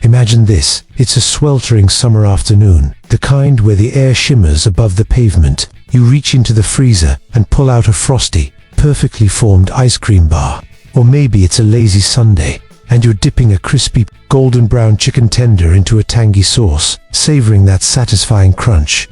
Imagine this, it's a sweltering summer afternoon, the kind where the air shimmers above the pavement. You reach into the freezer and pull out a frosty, perfectly formed ice cream bar. Or maybe it's a lazy Sunday, and you're dipping a crispy, golden brown chicken tender into a tangy sauce, savoring that satisfying crunch.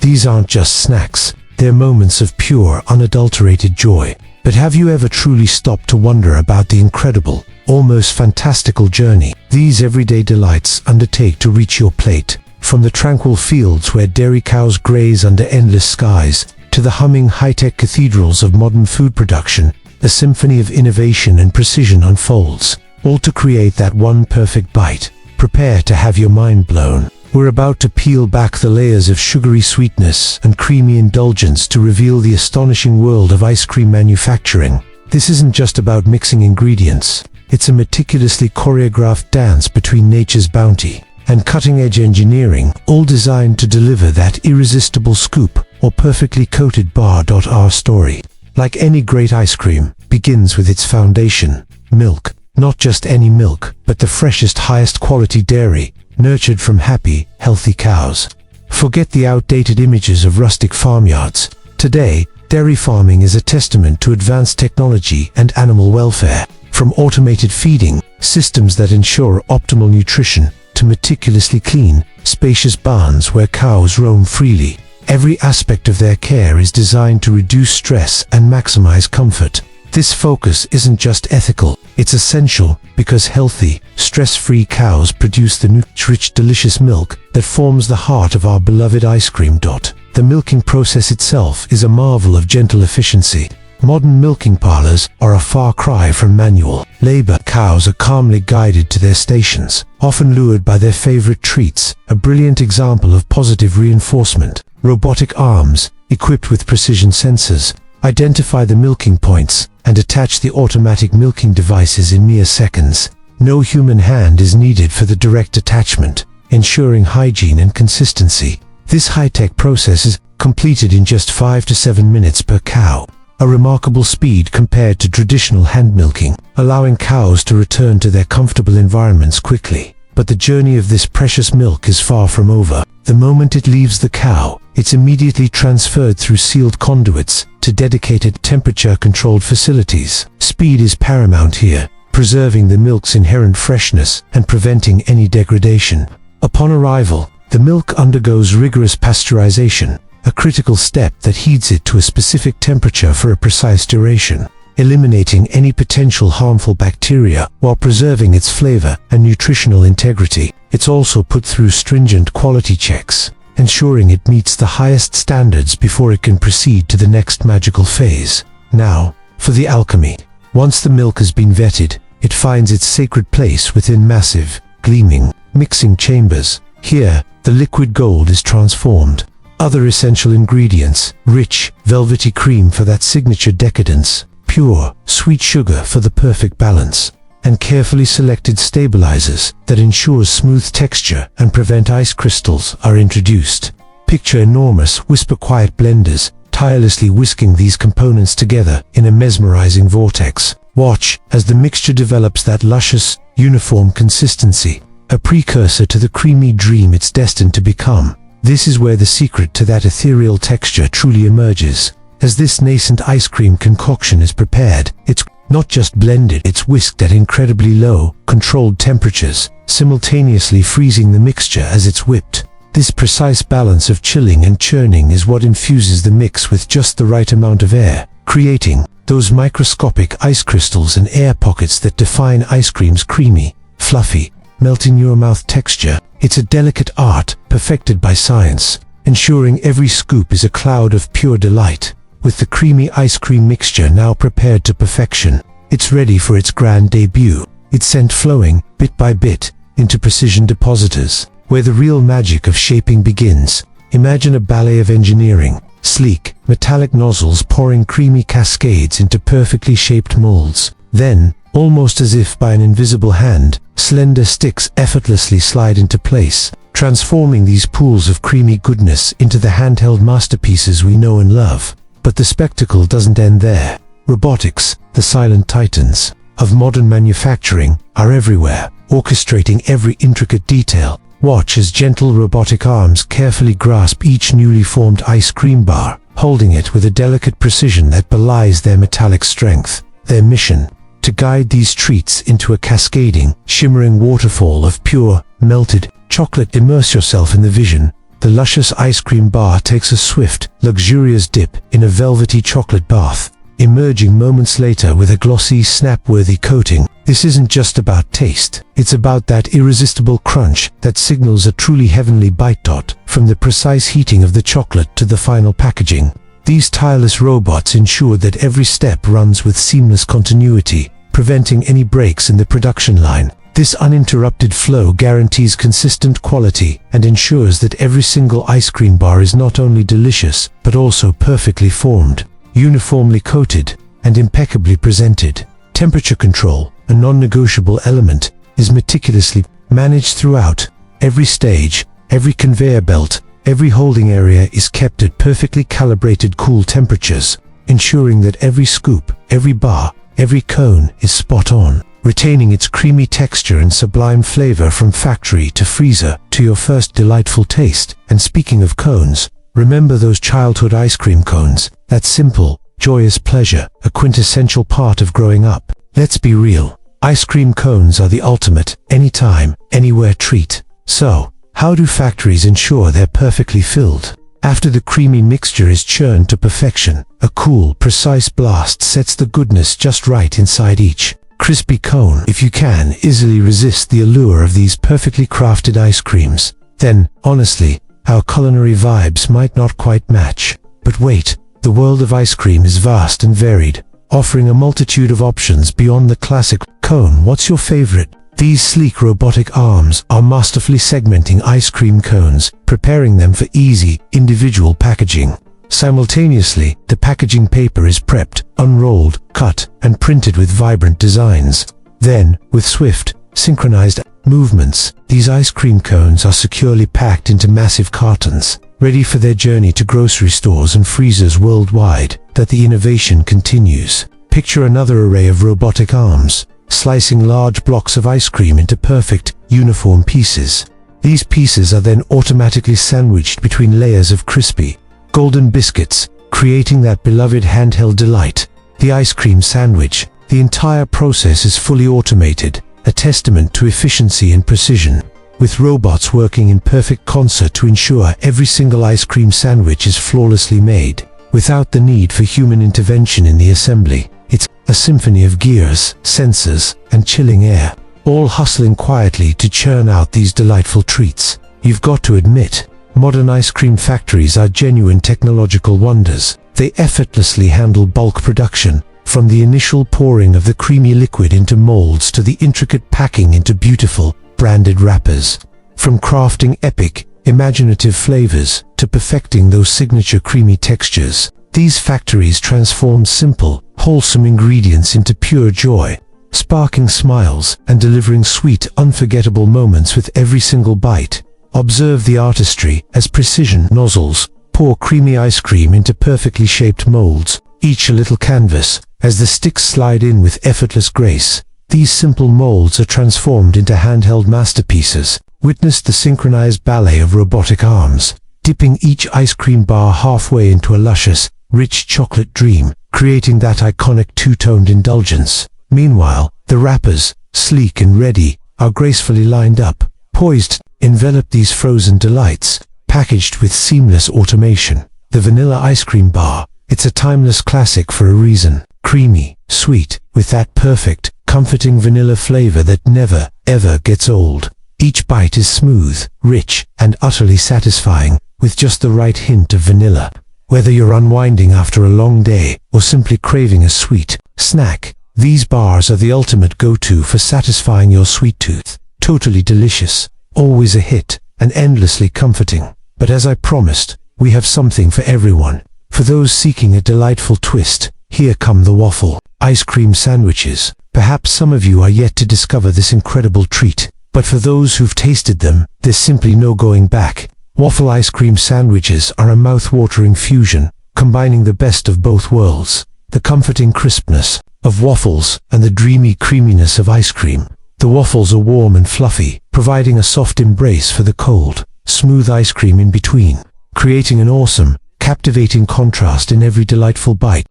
These aren't just snacks, they're moments of pure, unadulterated joy. But have you ever truly stopped to wonder about the incredible, almost fantastical journey these everyday delights undertake to reach your plate? From the tranquil fields where dairy cows graze under endless skies, to the humming high-tech cathedrals of modern food production, a symphony of innovation and precision unfolds, all to create that one perfect bite. Prepare to have your mind blown. We're about to peel back the layers of sugary sweetness and creamy indulgence to reveal the astonishing world of ice cream manufacturing. This isn't just about mixing ingredients. It's a meticulously choreographed dance between nature's bounty and cutting-edge engineering, all designed to deliver that irresistible scoop or perfectly coated bar. Our story, like any great ice cream, begins with its foundation, milk. Not just any milk, but the freshest, highest quality dairy, nurtured from happy, healthy cows. Forget the outdated images of rustic farmyards. Today, dairy farming is a testament to advanced technology and animal welfare. From automated feeding systems that ensure optimal nutrition to meticulously clean, spacious barns where cows roam freely, every aspect of their care is designed to reduce stress and maximize comfort. This focus isn't just ethical, it's essential because healthy, stress-free cows produce the nutrient-rich, delicious milk that forms the heart of our beloved ice cream. The milking process itself is a marvel of gentle efficiency. Modern milking parlors are a far cry from manual labor. Cows are calmly guided to their stations, often lured by their favorite treats, a brilliant example of positive reinforcement. Robotic arms, equipped with precision sensors, identify the milking points and attach the automatic milking devices in mere seconds. No human hand is needed for the direct attachment, ensuring hygiene and consistency. This high-tech process is completed in just 5 to 7 minutes per cow, a remarkable speed compared to traditional hand milking, allowing cows to return to their comfortable environments quickly. But the journey of this precious milk is far from over. The moment it leaves the cow, it's immediately transferred through sealed conduits to dedicated temperature-controlled facilities. Speed is paramount here, preserving the milk's inherent freshness and preventing any degradation. Upon arrival, the milk undergoes rigorous pasteurization, a critical step that heats it to a specific temperature for a precise duration, eliminating any potential harmful bacteria while preserving its flavor and nutritional integrity. It's also put through stringent quality checks, ensuring it meets the highest standards before it can proceed to the next magical phase. Now, for the alchemy. Once the milk has been vetted, it finds its sacred place within massive, gleaming, mixing chambers. Here, the liquid gold is transformed. Other essential ingredients, rich, velvety cream for that signature decadence, pure, sweet sugar for the perfect balance, and carefully selected stabilizers that ensure smooth texture and prevent ice crystals are introduced. Picture enormous, whisper-quiet blenders, tirelessly whisking these components together in a mesmerizing vortex. Watch as the mixture develops that luscious, uniform consistency, a precursor to the creamy dream it's destined to become. This is where the secret to that ethereal texture truly emerges. As this nascent ice cream concoction is prepared, it's not just blended, it's whisked at incredibly low, controlled temperatures, simultaneously freezing the mixture as it's whipped. This precise balance of chilling and churning is what infuses the mix with just the right amount of air, creating those microscopic ice crystals and air pockets that define ice cream's creamy, fluffy, melt-in-your-mouth texture. It's a delicate art, perfected by science, ensuring every scoop is a cloud of pure delight. With the creamy ice cream mixture now prepared to perfection, it's ready for its grand debut. It's sent flowing, bit by bit, into precision depositors, where the real magic of shaping begins. Imagine a ballet of engineering, sleek, metallic nozzles pouring creamy cascades into perfectly shaped molds. Then, almost as if by an invisible hand, slender sticks effortlessly slide into place, transforming these pools of creamy goodness into the handheld masterpieces we know and love. But the spectacle doesn't end there. Robotics, the silent titans of modern manufacturing, are everywhere, orchestrating every intricate detail. Watch as gentle robotic arms carefully grasp each newly formed ice cream bar, holding it with a delicate precision that belies their metallic strength. Their mission: to guide these treats into a cascading, shimmering waterfall of pure, melted chocolate. Immerse yourself in the vision. The luscious ice cream bar takes a swift, luxurious dip in a velvety chocolate bath, emerging moments later with a glossy, snap-worthy coating. This isn't just about taste. It's about that irresistible crunch that signals a truly heavenly bite. From the precise heating of the chocolate to the final packaging, these tireless robots ensure that every step runs with seamless continuity, preventing any breaks in the production line. This uninterrupted flow guarantees consistent quality and ensures that every single ice cream bar is not only delicious, but also perfectly formed, uniformly coated, and impeccably presented. Temperature control, a non-negotiable element, is meticulously managed throughout. Every stage, every conveyor belt, every holding area is kept at perfectly calibrated cool temperatures, ensuring that every scoop, every bar, every cone is spot on, retaining its creamy texture and sublime flavor from factory to freezer to your first delightful taste. And speaking of cones, remember those childhood ice cream cones, that simple, joyous pleasure, a quintessential part of growing up. Let's be real, ice cream cones are the ultimate, anytime, anywhere treat. So, how do factories ensure they're perfectly filled? After the creamy mixture is churned to perfection, a cool, precise blast sets the goodness just right inside each crispy cone. If you can easily resist the allure of these perfectly crafted ice creams, then, honestly, our culinary vibes might not quite match. But wait, the world of ice cream is vast and varied, offering a multitude of options beyond the classic cone. What's your favorite? These sleek robotic arms are masterfully segmenting ice cream cones, preparing them for easy, individual packaging. Simultaneously, the packaging paper is prepped, unrolled, cut, and printed with vibrant designs. Then, with swift, synchronized movements, these ice cream cones are securely packed into massive cartons, ready for their journey to grocery stores and freezers worldwide. That the innovation continues. Picture another array of robotic arms, slicing large blocks of ice cream into perfect, uniform pieces. These pieces are then automatically sandwiched between layers of crispy, golden biscuits, creating that beloved handheld delight, the ice cream sandwich. The entire process is fully automated, a testament to efficiency and precision, with robots working in perfect concert to ensure every single ice cream sandwich is flawlessly made, without the need for human intervention in the assembly. It's a symphony of gears, sensors, and chilling air, all hustling quietly to churn out these delightful treats. You've got to admit, modern ice cream factories are genuine technological wonders. They effortlessly handle bulk production, from the initial pouring of the creamy liquid into molds to the intricate packing into beautiful, branded wrappers. From crafting epic, imaginative flavors to perfecting those signature creamy textures, these factories transform simple, wholesome ingredients into pure joy, sparking smiles and delivering sweet, unforgettable moments with every single bite. Observe the artistry as precision nozzles pour creamy ice cream into perfectly shaped molds, each a little canvas, as the sticks slide in with effortless grace. These simple molds are transformed into handheld masterpieces. Witness the synchronized ballet of robotic arms, dipping each ice cream bar halfway into a luscious, rich chocolate dream, creating that iconic two-toned indulgence. Meanwhile, the wrappers, sleek and ready, are gracefully lined up, poised to envelop these frozen delights, packaged with seamless automation. The vanilla ice cream bar, it's a timeless classic for a reason. Creamy, sweet, with that perfect, comforting vanilla flavor that never, ever gets old. Each bite is smooth, rich, and utterly satisfying, with just the right hint of vanilla. Whether you're unwinding after a long day or simply craving a sweet snack, these bars are the ultimate go-to for satisfying your sweet tooth. Totally delicious, always a hit, and endlessly comforting. But as I promised, we have something for everyone. For those seeking a delightful twist, here come the waffle ice cream sandwiches. Perhaps some of you are yet to discover this incredible treat. But for those who've tasted them, there's simply no going back. Waffle ice cream sandwiches are a mouth-watering fusion, combining the best of both worlds. The comforting crispness of waffles and the dreamy creaminess of ice cream. The waffles are warm and fluffy, providing a soft embrace for the cold, smooth ice cream in between, creating an awesome, captivating contrast in every delightful bite.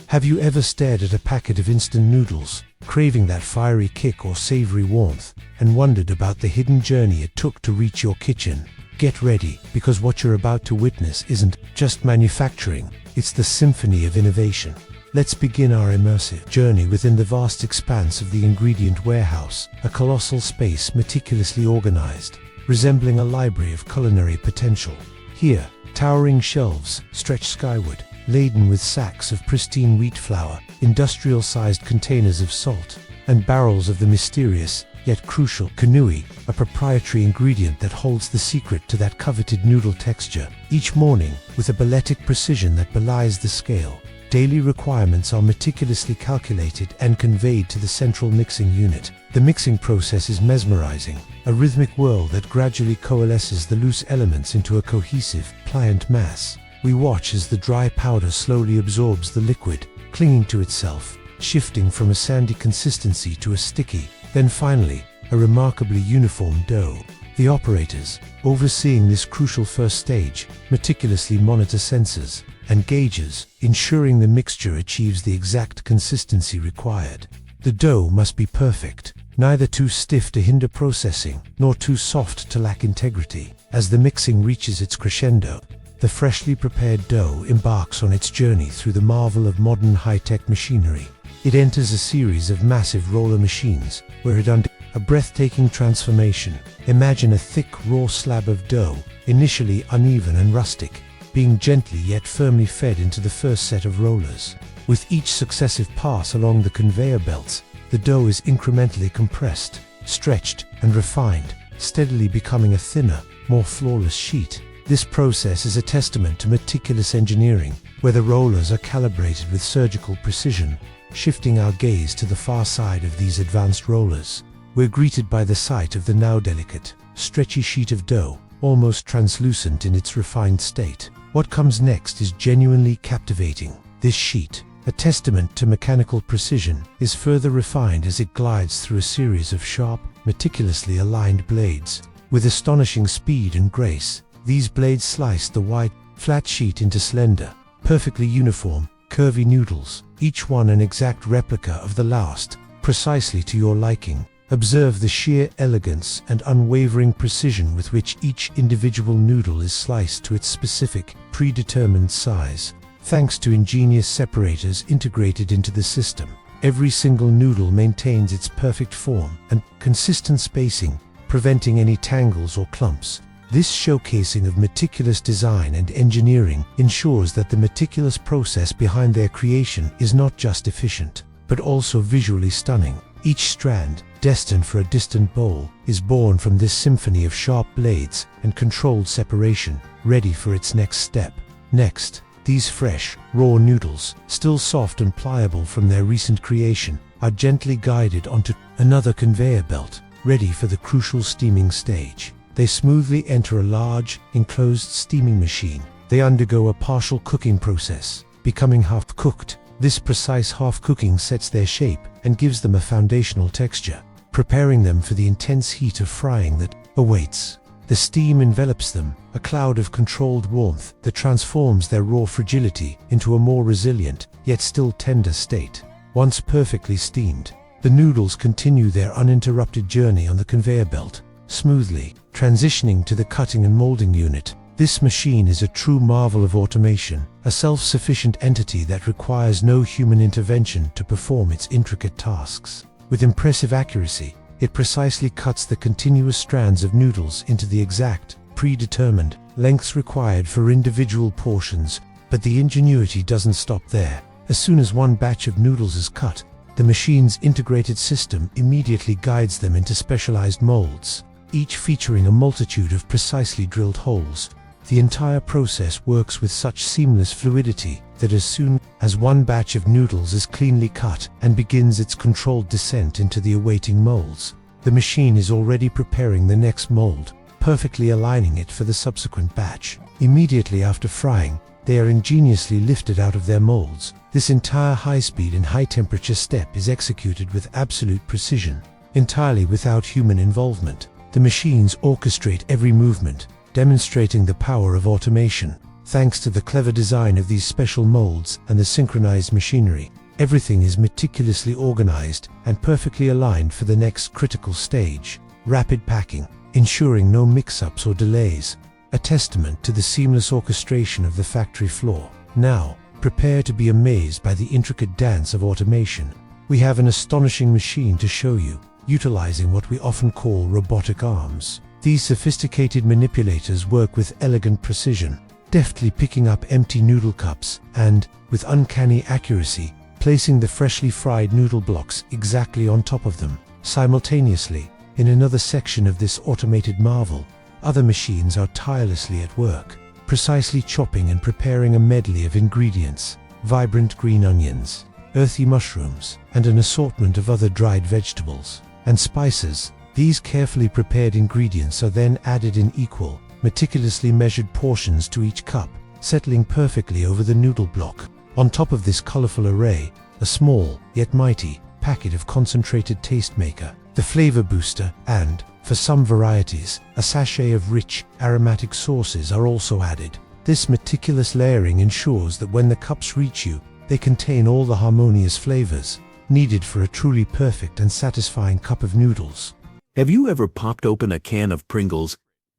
Have you ever stared at a packet of instant noodles, craving that fiery kick or savory warmth, and wondered about the hidden journey it took to reach your kitchen? Get ready, because what you're about to witness isn't just manufacturing, it's the symphony of innovation. Let's begin our immersive journey within the vast expanse of the ingredient warehouse, a colossal space meticulously organized, resembling a library of culinary potential. Here, towering shelves stretch skyward, laden with sacks of pristine wheat flour, industrial-sized containers of salt, and barrels of the mysterious, yet crucial kanui, a proprietary ingredient that holds the secret to that coveted noodle texture. Each morning, with a balletic precision that belies the scale, daily requirements are meticulously calculated and conveyed to the central mixing unit. The mixing process is mesmerizing, a rhythmic whirl that gradually coalesces the loose elements into a cohesive, pliant mass. We watch as the dry powder slowly absorbs the liquid, clinging to itself, shifting from a sandy consistency to a sticky, then finally, a remarkably uniform dough. The operators, overseeing this crucial first stage, meticulously monitor sensors and gauges, ensuring the mixture achieves the exact consistency required. The dough must be perfect, neither too stiff to hinder processing, nor too soft to lack integrity. As the mixing reaches its crescendo, the freshly prepared dough embarks on its journey through the marvel of modern high-tech machinery. It enters a series of massive roller machines, where it undergoes a breathtaking transformation. Imagine a thick, raw slab of dough, initially uneven and rustic, being gently yet firmly fed into the first set of rollers. With each successive pass along the conveyor belts, the dough is incrementally compressed, stretched, and refined, steadily becoming a thinner, more flawless sheet. This process is a testament to meticulous engineering, where the rollers are calibrated with surgical precision. Shifting our gaze to the far side of these advanced rollers, we're greeted by the sight of the now delicate, stretchy sheet of dough, almost translucent in its refined state. What comes next is genuinely captivating. This sheet, a testament to mechanical precision, is further refined as it glides through a series of sharp, meticulously aligned blades. With astonishing speed and grace, these blades slice the white, flat sheet into slender, perfectly uniform, curvy noodles, each one an exact replica of the last, precisely to your liking. Observe the sheer elegance and unwavering precision with which each individual noodle is sliced to its specific, predetermined size. Thanks to ingenious separators integrated into the system, every single noodle maintains its perfect form and consistent spacing, preventing any tangles or clumps. This showcasing of meticulous design and engineering ensures that the meticulous process behind their creation is not just efficient, but also visually stunning. Each strand, destined for a distant bowl, is born from this symphony of sharp blades and controlled separation, ready for its next step. Next, these fresh, raw noodles, still soft and pliable from their recent creation, are gently guided onto another conveyor belt, ready for the crucial steaming stage. They smoothly enter a large, enclosed steaming machine. They undergo a partial cooking process, becoming half-cooked. This precise half-cooking sets their shape and gives them a foundational texture, preparing them for the intense heat of frying that awaits. The steam envelops them, a cloud of controlled warmth that transforms their raw fragility into a more resilient, yet still tender state. Once perfectly steamed, the noodles continue their uninterrupted journey on the conveyor belt, smoothly transitioning to the cutting and molding unit. This machine is a true marvel of automation, a self-sufficient entity that requires no human intervention to perform its intricate tasks. With impressive accuracy, it precisely cuts the continuous strands of noodles into the exact, predetermined lengths required for individual portions. But the ingenuity doesn't stop there. As soon as one batch of noodles is cut, the machine's integrated system immediately guides them into specialized molds, each featuring a multitude of precisely drilled holes. The entire process works with such seamless fluidity that as soon as one batch of noodles is cleanly cut and begins its controlled descent into the awaiting molds, the machine is already preparing the next mold, perfectly aligning it for the subsequent batch. Immediately after frying, they are ingeniously lifted out of their molds. This entire high-speed and high-temperature step is executed with absolute precision, entirely without human involvement. The machines orchestrate every movement, demonstrating the power of automation. Thanks to the clever design of these special molds and the synchronized machinery, everything is meticulously organized and perfectly aligned for the next critical stage, rapid packing, ensuring no mix-ups or delays, a testament to the seamless orchestration of the factory floor. Now, prepare to be amazed by the intricate dance of automation. We have an astonishing machine to show you, utilizing what we often call robotic arms. These sophisticated manipulators work with elegant precision, deftly picking up empty noodle cups and, with uncanny accuracy, placing the freshly fried noodle blocks exactly on top of them. Simultaneously, in another section of this automated marvel, other machines are tirelessly at work, precisely chopping and preparing a medley of ingredients: vibrant green onions, earthy mushrooms, and an assortment of other dried vegetables and spices. These carefully prepared ingredients are then added in equal, meticulously measured portions to each cup, settling perfectly over the noodle block. On top of this colorful array, a small, yet mighty, packet of concentrated taste maker, the flavor booster, and, for some varieties, a sachet of rich, aromatic sauces are also added. This meticulous layering ensures that when the cups reach you, they contain all the harmonious flavors needed for a truly perfect and satisfying cup of noodles. Have you ever popped open a can of Pringles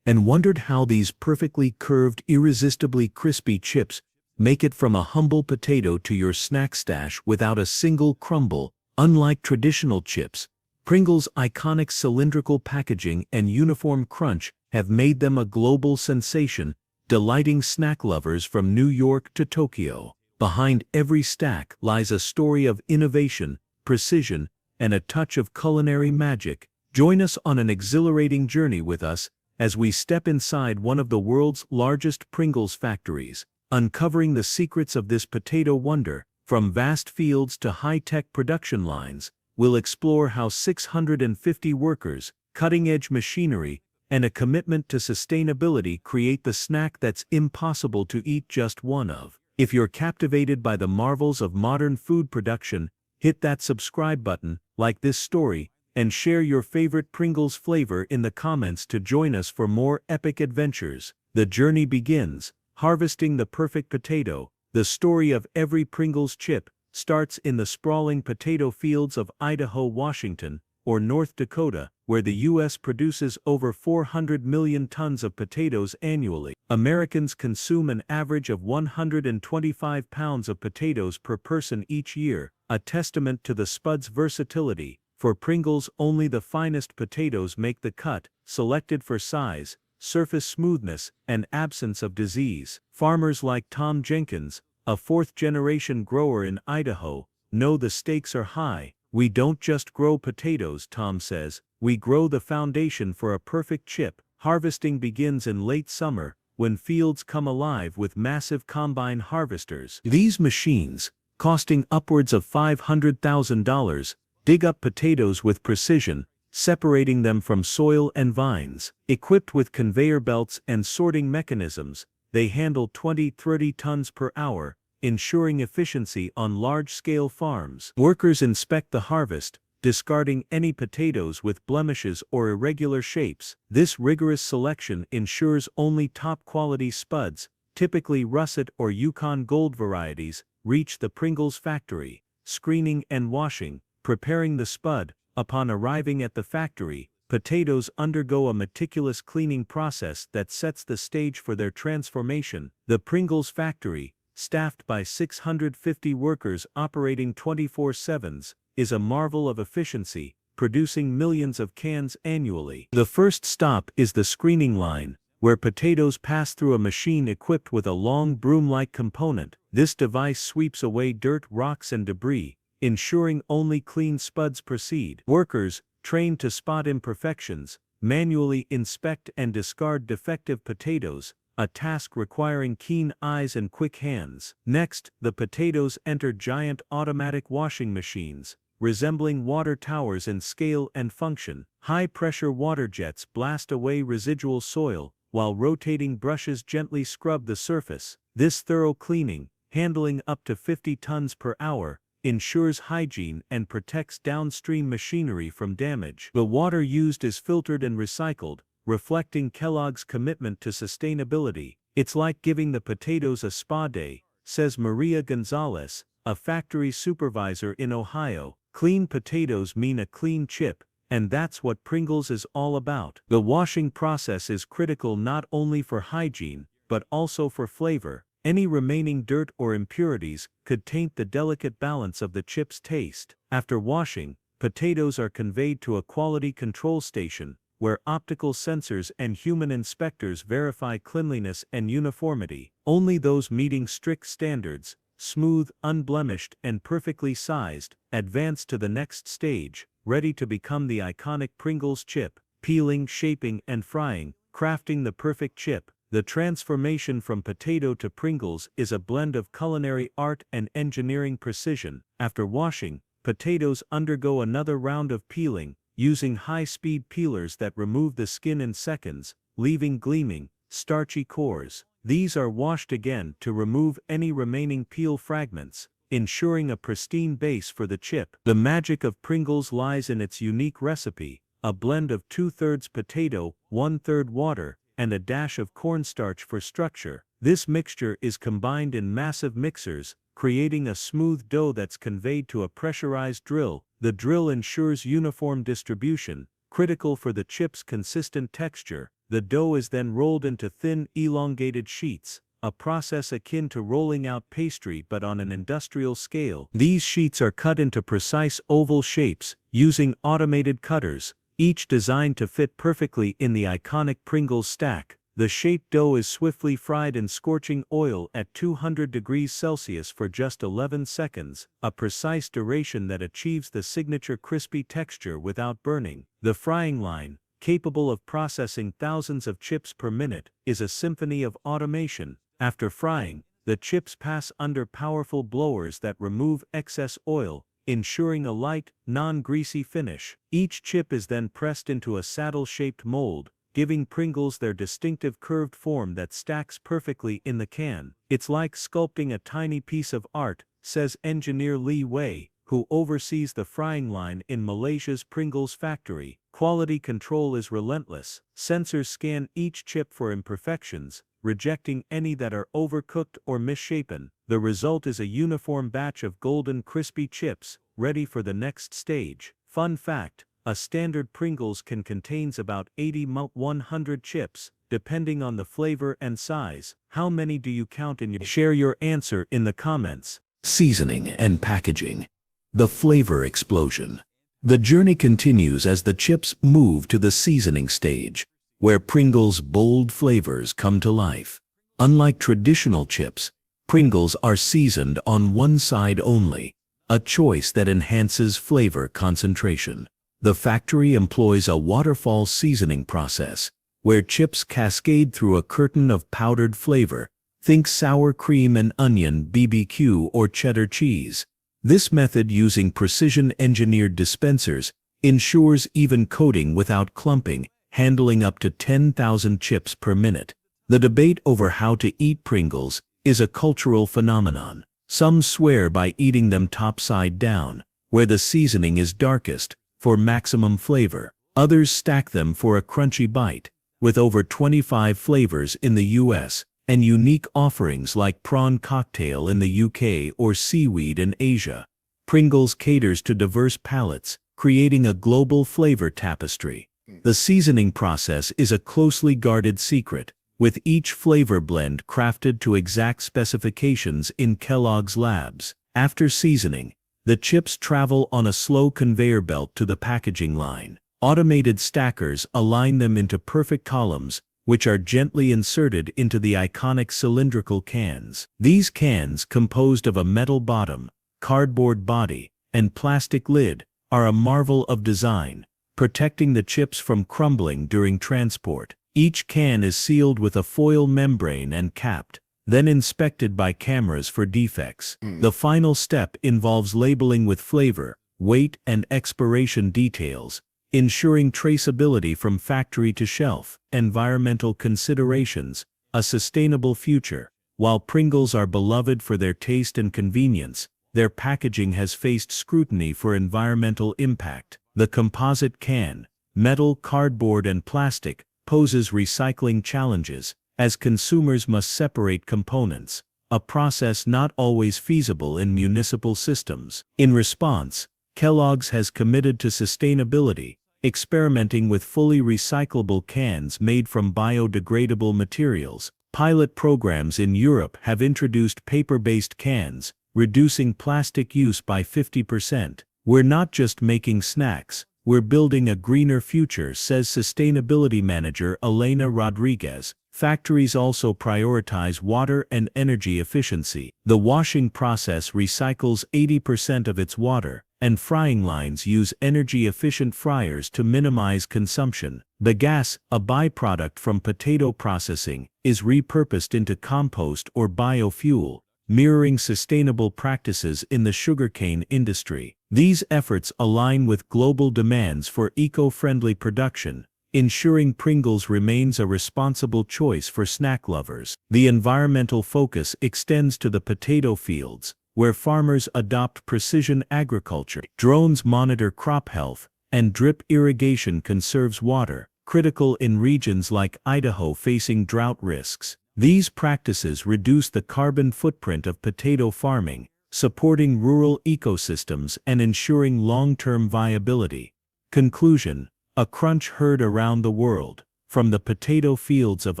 and wondered how these perfectly curved, irresistibly crispy chips make it from a humble potato to your snack stash without a single crumble? Unlike traditional chips, Pringles' iconic cylindrical packaging and uniform crunch have made them a global sensation, delighting snack lovers from New York to Tokyo. Behind every stack lies a story of innovation, precision, and a touch of culinary magic. Join us on an exhilarating journey with us as we step inside one of the world's largest Pringles factories, uncovering the secrets of this potato wonder. From vast fields to high-tech production lines, we'll explore how 650 workers, cutting-edge machinery, and a commitment to sustainability create the snack that's impossible to eat just one of. If you're captivated by the marvels of modern food production, hit that subscribe button, like this story, and share your favorite Pringles flavor in the comments to join us for more epic adventures. The journey begins, harvesting the perfect potato. The story of every Pringles chip starts in the sprawling potato fields of Idaho, Washington, or North Dakota, where the U.S. produces over 400 million tons of potatoes annually. Americans consume an average of 125 pounds of potatoes per person each year, a testament to the spud's versatility. For Pringles, only the finest potatoes make the cut, selected for size, surface smoothness, and absence of disease. Farmers like Tom Jenkins, a fourth-generation grower in Idaho, know the stakes are high. "We don't just grow potatoes," Tom says, "we grow the foundation for a perfect chip." Harvesting begins in late summer, when fields come alive with massive combine harvesters. These machines, costing upwards of $500,000, dig up potatoes with precision, separating them from soil and vines. Equipped with conveyor belts and sorting mechanisms, they handle 20-30 tons per hour, ensuring efficiency on large-scale farms. Workers inspect the harvest, discarding any potatoes with blemishes or irregular shapes. This rigorous selection ensures only top-quality spuds, typically russet or Yukon Gold varieties, reach the Pringles factory. Screening and washing. Preparing the spud. Upon arriving at the factory, potatoes undergo a meticulous cleaning process that sets the stage for their transformation. The Pringles factory, staffed by 650 workers operating 24/7, is a marvel of efficiency, producing millions of cans annually. The first stop is the screening line, where potatoes pass through a machine equipped with a long broom-like component. This device sweeps away dirt, rocks, and debris, ensuring only clean spuds proceed. Workers, trained to spot imperfections, manually inspect and discard defective potatoes, a task requiring keen eyes and quick hands. Next, the potatoes enter giant automatic washing machines, resembling water towers in scale and function. High-pressure water jets blast away residual soil, while rotating brushes gently scrub the surface. This thorough cleaning, handling up to 50 tons per hour, ensures hygiene and protects downstream machinery from damage. The water used is filtered and recycled, reflecting Kellogg's commitment to sustainability. It's like giving the potatoes a spa day, says Maria Gonzalez, a factory supervisor in Ohio. Clean potatoes mean a clean chip, and that's what Pringles is all about. The washing process is critical not only for hygiene, but also for flavor. Any remaining dirt or impurities could taint the delicate balance of the chip's taste. After washing, potatoes are conveyed to a quality control station, where optical sensors and human inspectors verify cleanliness and uniformity. Only those meeting strict standards, smooth, unblemished, and perfectly sized, advance to the next stage, ready to become the iconic Pringles chip. Peeling, shaping, and frying, crafting the perfect chip. The transformation from potato to Pringles is a blend of culinary art and engineering precision. After washing, potatoes undergo another round of peeling, using high-speed peelers that remove the skin in seconds, leaving gleaming, starchy cores. These are washed again to remove any remaining peel fragments, ensuring a pristine base for the chip. The magic of Pringles lies in its unique recipe, a blend of 2/3 potato, 1/3 water, and a dash of cornstarch for structure. This mixture is combined in massive mixers, creating a smooth dough that's conveyed to a pressurized drill. The drill ensures uniform distribution, critical for the chip's consistent texture. The dough is then rolled into thin, elongated sheets, a process akin to rolling out pastry but on an industrial scale. These sheets are cut into precise oval shapes, using automated cutters, each designed to fit perfectly in the iconic Pringles stack. The shaped dough is swiftly fried in scorching oil at 200 degrees Celsius for just 11 seconds, a precise duration that achieves the signature crispy texture without burning. The frying line, capable of processing thousands of chips per minute, is a symphony of automation. After frying, the chips pass under powerful blowers that remove excess oil, ensuring a light, non-greasy finish. Each chip is then pressed into a saddle-shaped mold, giving Pringles their distinctive curved form that stacks perfectly in the can. It's like sculpting a tiny piece of art, says engineer Lee Wei, who oversees the frying line in Malaysia's Pringles factory. Quality control is relentless. Sensors scan each chip for imperfections, rejecting any that are overcooked or misshapen. The result is a uniform batch of golden crispy chips, ready for the next stage. Fun fact: a standard Pringles can contains about 80–100 chips, depending on the flavor and size. How many do you count in your? Share your answer in the comments. Seasoning and packaging. The flavor explosion. The journey continues as the chips move to the seasoning stage, where Pringles' bold flavors come to life. Unlike traditional chips, Pringles are seasoned on one side only, a choice that enhances flavor concentration. The factory employs a waterfall seasoning process, where chips cascade through a curtain of powdered flavor. Think sour cream and onion, BBQ, or cheddar cheese. This method, using precision-engineered dispensers, ensures even coating without clumping, handling up to 10,000 chips per minute. The debate over how to eat Pringles is a cultural phenomenon. Some swear by eating them topside down, where the seasoning is darkest, for maximum flavor. Others stack them for a crunchy bite. With over 25 flavors in the US, and unique offerings like prawn cocktail in the UK or seaweed in Asia, Pringles caters to diverse palates, creating a global flavor tapestry. The seasoning process is a closely guarded secret, with each flavor blend crafted to exact specifications in Kellogg's labs. After seasoning, the chips travel on a slow conveyor belt to the packaging line. Automated stackers align them into perfect columns, which are gently inserted into the iconic cylindrical cans. These cans, composed of a metal bottom, cardboard body, and plastic lid, are a marvel of design, protecting the chips from crumbling during transport. Each can is sealed with a foil membrane and capped, then inspected by cameras for defects. The final step involves labeling with flavor, weight, and expiration details, ensuring traceability from factory to shelf. Environmental considerations, a sustainable future. While Pringles are beloved for their taste and convenience, their packaging has faced scrutiny for environmental impact. The composite can, metal, cardboard, and plastic, poses recycling challenges, as consumers must separate components, a process not always feasible in municipal systems. In response, Kellogg's has committed to sustainability, experimenting with fully recyclable cans made from biodegradable materials. Pilot programs in Europe have introduced paper-based cans, reducing plastic use by 50%. We're not just making snacks, we're building a greener future, says sustainability manager Elena Rodriguez. Factories also prioritize water and energy efficiency. The washing process recycles 80% of its water, and frying lines use energy-efficient fryers to minimize consumption. The gas, a byproduct from potato processing, is repurposed into compost or biofuel, mirroring sustainable practices in the sugarcane industry. These efforts align with global demands for eco-friendly production, ensuring Pringles remains a responsible choice for snack lovers. The environmental focus extends to the potato fields, where farmers adopt precision agriculture. Drones monitor crop health, and drip irrigation conserves water, critical in regions like Idaho facing drought risks. These practices reduce the carbon footprint of potato farming, supporting rural ecosystems and ensuring long-term viability. Conclusion: a crunch heard around the world, from the potato fields of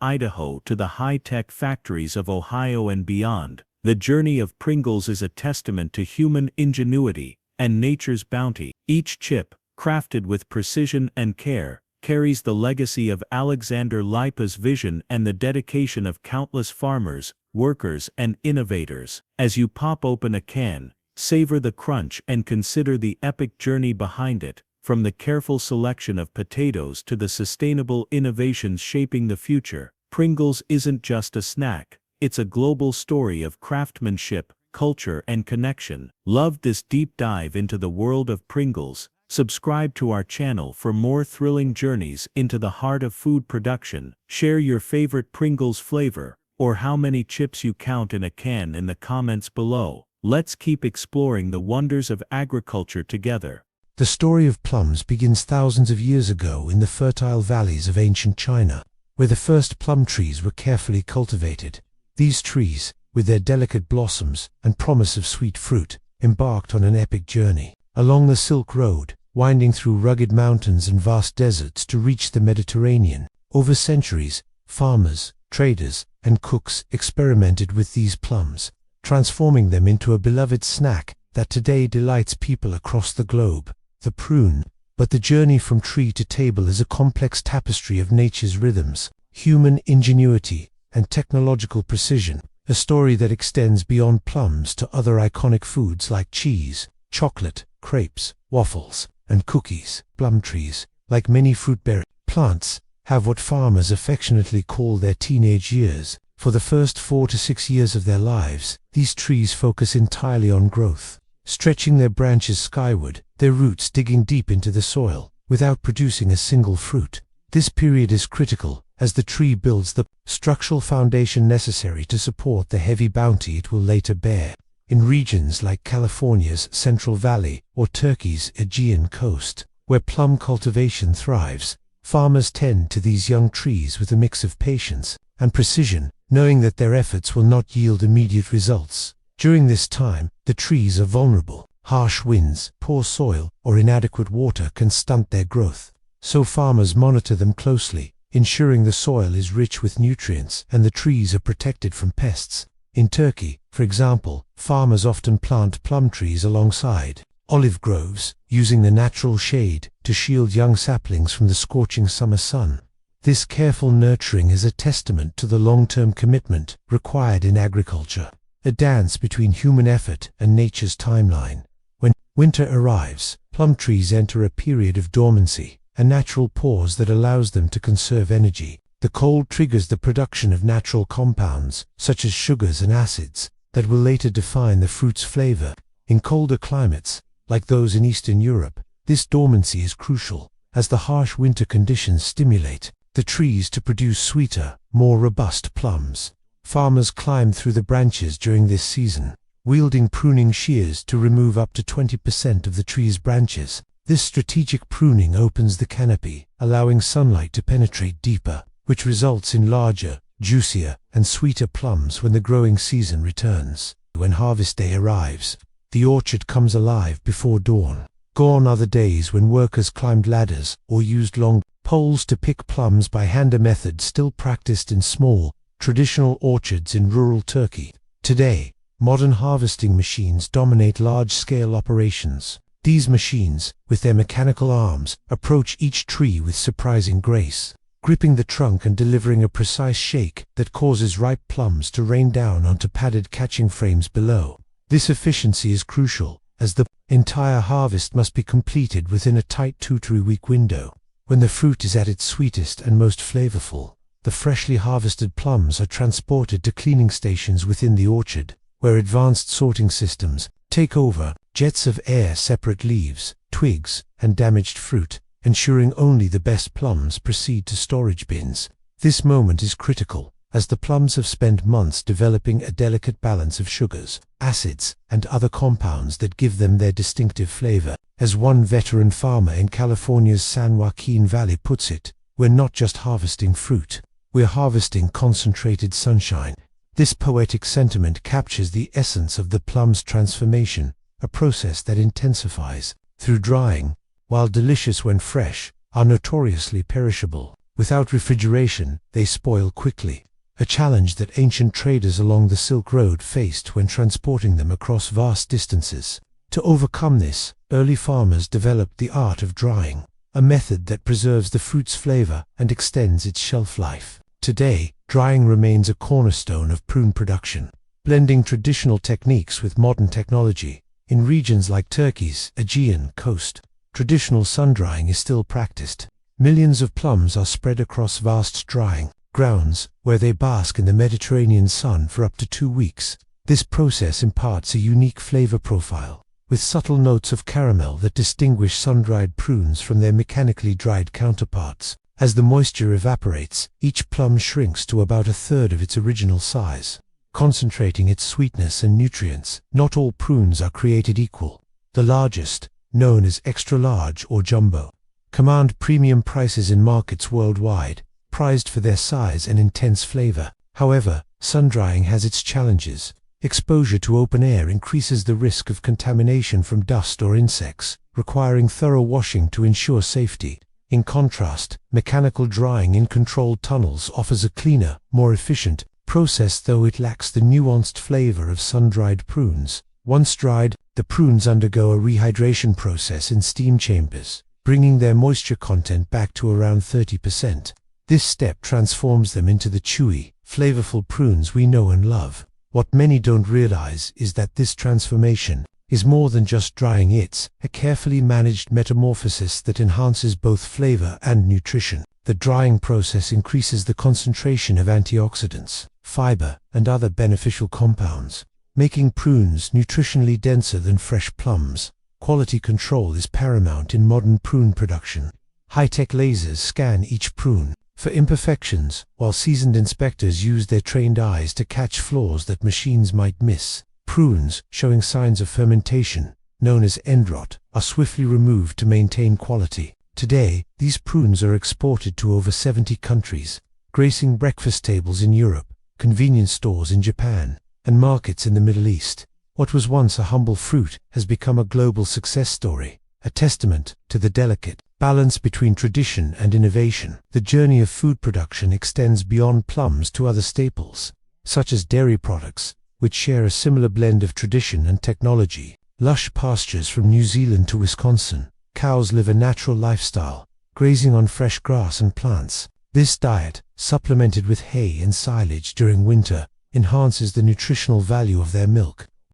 Idaho to the high-tech factories of Ohio and beyond. The journey of Pringles is a testament to human ingenuity and nature's bounty. Each chip, crafted with precision and care, carries the legacy of Alexander Lipa's vision and the dedication of countless farmers, workers, and innovators. As you pop open a can, savor the crunch and consider the epic journey behind it, from the careful selection of potatoes to the sustainable innovations shaping the future. Pringles isn't just a snack. It's a global story of craftsmanship, culture, and connection. Loved this deep dive into the world of Pringles? Subscribe to our channel for more thrilling journeys into the heart of food production. Share your favorite Pringles flavor, or how many chips you count in a can, in the comments below. Let's keep exploring the wonders of agriculture together. The story of plums begins thousands of years ago in the fertile valleys of ancient China, where the first plum trees were carefully cultivated. These trees, with their delicate blossoms and promise of sweet fruit, embarked on an epic journey along the Silk Road, winding through rugged mountains and vast deserts to reach the Mediterranean. Over centuries, farmers, traders, and cooks experimented with these plums, transforming them into a beloved snack that today delights people across the globe. The prune. But the journey from tree to table is a complex tapestry of nature's rhythms, human ingenuity, and technological precision, a story that extends beyond plums to other iconic foods like cheese, chocolate, crepes, waffles, and cookies. Plum trees, like many fruit-bearing plants, have what farmers affectionately call their teenage years. For the first 4 to 6 years of their lives, these trees focus entirely on growth, stretching their branches skyward, their roots digging deep into the soil, without producing a single fruit. This period is critical, as the tree builds the structural foundation necessary to support the heavy bounty it will later bear. In regions like California's Central Valley or Turkey's Aegean coast, where plum cultivation thrives, farmers tend to these young trees with a mix of patience and precision, knowing that their efforts will not yield immediate results. During this time, the trees are vulnerable. Harsh winds, poor soil, or inadequate water can stunt their growth. So farmers monitor them closely, ensuring the soil is rich with nutrients and the trees are protected from pests. In Turkey, for example, farmers often plant plum trees alongside olive groves, using the natural shade to shield young saplings from the scorching summer sun. This careful nurturing is a testament to the long-term commitment required in agriculture, a dance between human effort and nature's timeline. When winter arrives, plum trees enter a period of dormancy, a natural pause that allows them to conserve energy. The cold triggers the production of natural compounds, such as sugars and acids, that will later define the fruit's flavor. In colder climates, like those in Eastern Europe, this dormancy is crucial, as the harsh winter conditions stimulate the trees to produce sweeter, more robust plums. Farmers climb through the branches during this season, wielding pruning shears to remove up to 20% of the tree's branches. This strategic pruning opens the canopy, allowing sunlight to penetrate deeper, which results in larger, juicier, and sweeter plums when the growing season returns. When harvest day arrives, the orchard comes alive before dawn. Gone are the days when workers climbed ladders or used long poles to pick plums by hand, a method still practiced in small, traditional orchards in rural Turkey. Today, modern harvesting machines dominate large-scale operations. These machines, with their mechanical arms, approach each tree with surprising grace, gripping the trunk and delivering a precise shake that causes ripe plums to rain down onto padded catching frames below. This efficiency is crucial, as the entire harvest must be completed within a tight 2 to 3 week window. When the fruit is at its sweetest and most flavorful, the freshly harvested plums are transported to cleaning stations within the orchard, where advanced sorting systems take over. Jets of air separate leaves, twigs, and damaged fruit, ensuring only the best plums proceed to storage bins. This moment is critical, as the plums have spent months developing a delicate balance of sugars, acids, and other compounds that give them their distinctive flavor. As one veteran farmer in California's San Joaquin Valley puts it, "We're not just harvesting fruit, we're harvesting concentrated sunshine." This poetic sentiment captures the essence of the plum's transformation, a process that intensifies through drying. While delicious when fresh, are notoriously perishable. Without refrigeration, they spoil quickly, a challenge that ancient traders along the Silk Road faced when transporting them across vast distances. To overcome this, early farmers developed the art of drying, a method that preserves the fruit's flavor and extends its shelf life. Today, drying remains a cornerstone of prune production, blending traditional techniques with modern technology. In regions like Turkey's Aegean coast, traditional sun-drying is still practiced. Millions of plums are spread across vast drying grounds, where they bask in the Mediterranean sun for up to 2 weeks. This process imparts a unique flavor profile, with subtle notes of caramel that distinguish sun-dried prunes from their mechanically dried counterparts. As the moisture evaporates, each plum shrinks to about a third of its original size, concentrating its sweetness and nutrients. Not all prunes are created equal. The largest, known as extra large or jumbo, command premium prices in markets worldwide, prized for their size and intense flavor. However, sun-drying has its challenges. Exposure to open air increases the risk of contamination from dust or insects, requiring thorough washing to ensure safety. In contrast, mechanical drying in controlled tunnels offers a cleaner, more efficient process, though it lacks the nuanced flavor of sun-dried prunes. Once dried, the prunes undergo a rehydration process in steam chambers, bringing their moisture content back to around 30%. This step transforms them into the chewy, flavorful prunes we know and love. What many don't realize is that this transformation is more than just drying. It's a carefully managed metamorphosis that enhances both flavor and nutrition. The drying process increases the concentration of antioxidants, fiber, and other beneficial compounds, making prunes nutritionally denser than fresh plums. Quality control is paramount in modern prune production. High-tech lasers scan each prune for imperfections, while seasoned inspectors use their trained eyes to catch flaws that machines might miss. Prunes showing signs of fermentation, known as end rot, are swiftly removed to maintain quality. Today, these prunes are exported to over 70 countries, gracing breakfast tables in Europe, convenience stores in Japan, and markets in the Middle East. What was once a humble fruit has become a global success story, a testament to the delicate balance between tradition and innovation. The journey of food production extends beyond plums to other staples, such as dairy products, which share a similar blend of tradition and technology. Lush pastures from New Zealand to Wisconsin, cows live a natural lifestyle, grazing on fresh grass and plants. This diet, supplemented with hay and silage during winter, enhances the nutritional value of their milk.